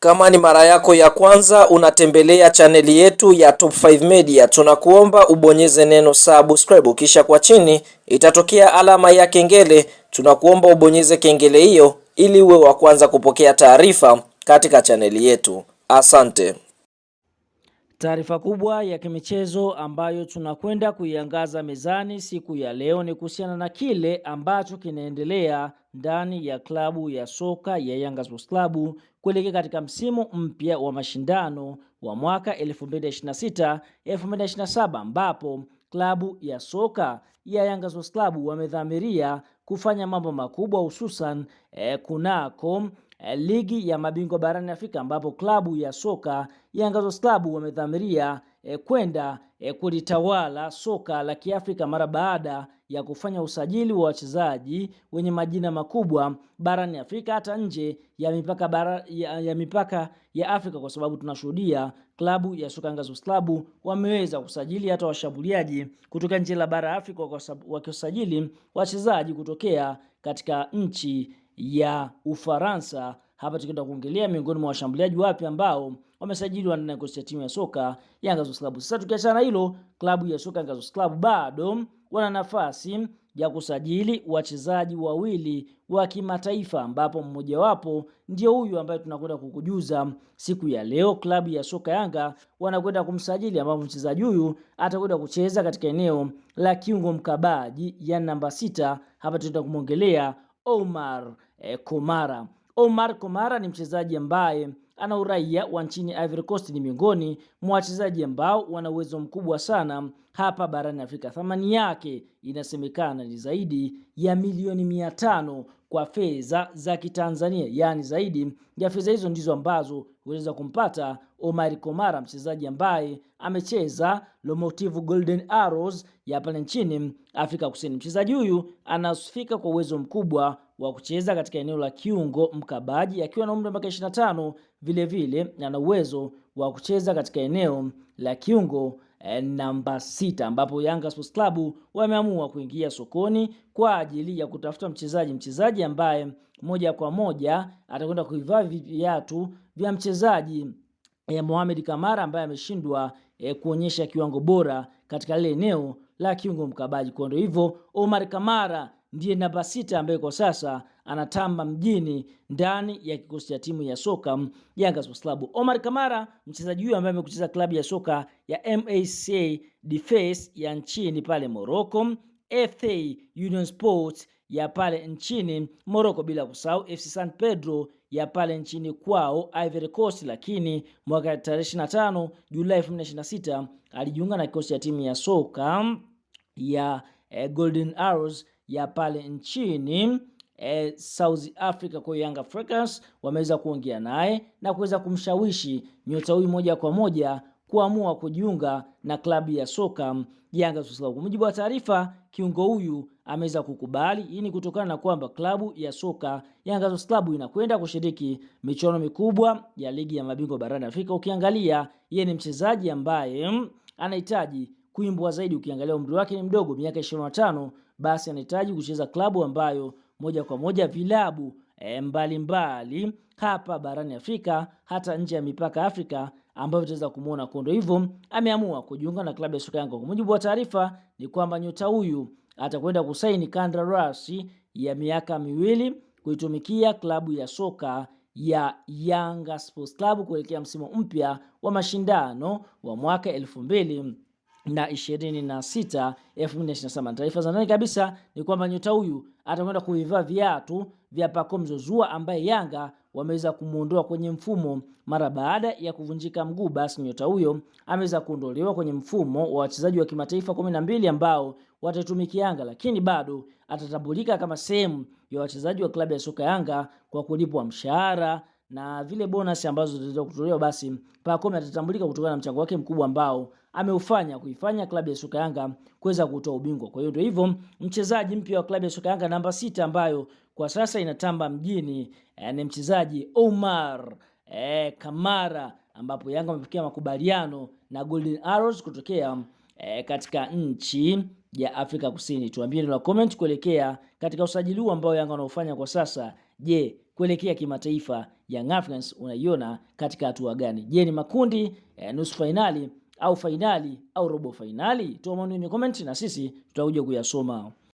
Kama ni mara yako ya kwanza unatembelea chaneli yetu ya Top 5 Media, tunakuomba ubonyeze neno subscribe, kisha kwa chini itatokea alama ya kengele. Tunakuomba ubonyeze kengele hiyo ili uwe wa kwanza kupokea taarifa katika chaneli yetu. Asante. Taarifa kubwa ya kimichezo ambayo tunakwenda kuiangaza mezani siku ya leo ni kuhusiana na kile ambacho kinaendelea ndani ya klabu ya soka ya Yanga Sports Club kuelekea katika msimu mpya wa mashindano wa mwaka 2026-2027 ambapo klabu ya soka ya Yanga Sports Club wamedhamiria kufanya mambo makubwa, hususan kunako ligi ya mabingwa barani Afrika ambapo klabu ya soka Yanga Sports Club wamedhamiria kwenda kulitawala soka la Kiafrika mara baada ya kufanya usajili wa wachezaji wenye majina makubwa barani Afrika hata nje ya mipaka ya Afrika, kwa sababu tunashuhudia klabu ya soka Yanga Sports Club wameweza kusajili hata washambuliaji kutoka nje la bara Afrika, wakisajili wachezaji kutokea katika nchi ya Ufaransa. Hapa tukienda kuongelea miongoni mwa washambuliaji wapi ambao wamesajiliwa ndani ya kikosi cha timu ya soka Yanga Sports Club. Sasa tukiachana hilo, klabu ya soka Yanga Sports Club bado wana nafasi ya kusajili wachezaji wawili wa kimataifa, ambapo mmoja wapo ndio huyu ambaye tunakwenda kukujuza siku ya leo. Klabu ya soka Yanga wanakwenda kumsajili, ambapo mchezaji huyu atakwenda kucheza katika eneo la kiungo mkabaji ya namba 6. Hapa tutakwenda kumongelea Omar Komara. Omar Komara ni mchezaji ambaye ana uraia wa nchini Ivory Coast. Ni miongoni mwa wachezaji ambao wana uwezo mkubwa sana hapa barani Afrika. Thamani yake inasemekana ni zaidi ya milioni 500 kwa fedha za Kitanzania, yani zaidi ya fedha hizo ndizo ambazo huweza kumpata Omar Komara, mchezaji ambaye amecheza Lomotiv Golden Arrows ya pale nchini Afrika Kusini. Mchezaji huyu anasifika kwa uwezo mkubwa wa kucheza katika eneo la kiungo mkabaji akiwa na umri wa miaka 25. Vile vile ana uwezo wa kucheza katika eneo la kiungo namba 6, ambapo Yanga Sports Club wameamua kuingia sokoni kwa ajili ya kutafuta mchezaji ambaye moja kwa moja atakwenda kuivaa viatu vya mchezaji Mohamed Kamara ambaye ameshindwa kuonyesha kiwango bora katika ile eneo la kiungo mkabaji. Kwa ndio hivyo Omar Kamara ndiye namba 6 ambaye kwa sasa anatamba mjini ndani ya kikosi cha timu ya soka Yanga Sports Club. Omar Kamara, mchezaji huyu ambaye amekucheza klabu ya soka ya MAC Defense ya nchini pale Morocco, FA Union Sports ya pale nchini Morocco, bila kusahau FC San Pedro ya pale nchini kwao Ivory Coast, lakini mwaka 25 Julai 2026 alijiunga na kikosi cha timu ya soka ya Golden Arrows ya pale nchini South Africa. Kwa Young Africans wameweza kuongea naye na kuweza kumshawishi nyota huyu moja kwa moja kuamua kujiunga na klabu ya soka Yanga Sports Club. Kwa mujibu wa taarifa, kiungo huyu ameweza kukubali. Hii ni kutokana na kwamba klabu ya soka Yanga Sports Club inakwenda kushiriki michuano mikubwa ya ligi ya mabingwa barani Afrika. Ukiangalia yeye ni mchezaji ambaye anahitaji kuimbwa zaidi. Ukiangalia umri wake ni mdogo, miaka 25, basi anahitaji kucheza klabu ambayo moja kwa moja vilabu mbalimbali hapa barani Afrika hata nje ya mipaka Afrika ambayo tutaweza kumuona. Kondo hivyo ameamua kujiunga na klabu ya soka Yanga. Kwa mujibu wa taarifa ni kwamba nyota huyu atakwenda kusaini kandarasi ya miaka 2 kuitumikia klabu ya soka ya Yanga Sports Club kuelekea msimu mpya wa mashindano wa mwaka 2026-2027. Taarifa za ndani kabisa ni kwamba nyota huyu atakwenda kuivaa viatu vya Pacome Zouzoua ambaye Yanga wameweza kumuondoa kwenye mfumo mara baada ya kuvunjika mguu. Basi nyota huyo ameweza kuondolewa kwenye mfumo wa wachezaji wa kimataifa 12 ambao watatumikia Yanga, lakini bado atatambulika kama sehemu ya wachezaji wa klabu ya soka Yanga kwa kulipwa mshahara na vile bonus ambazo zitaweza kutolewa. Basi Pacome atatambulika kutokana na mchango wake mkubwa ambao ameufanya kuifanya klabu ya soka Yanga kuweza kutoa ubingwa. Kwa hiyo ndio hivyo mchezaji mpya wa klabu ya soka Yanga namba 6 ambayo kwa sasa inatamba mjini ni mchezaji Omar Kamara, ambapo Yanga wamefikia makubaliano na Golden Arrows kutokea katika nchi ya Afrika Kusini. Tuambie neno la comment kuelekea katika usajili huu ambao Yanga wanaofanya kwa sasa. Je, kuelekea kimataifa Young Africans unaiona katika hatua gani? Je, ni makundi, nusu finali au fainali au robo fainali? Toa maoni kwenye comment na sisi tutakuja kuyasoma.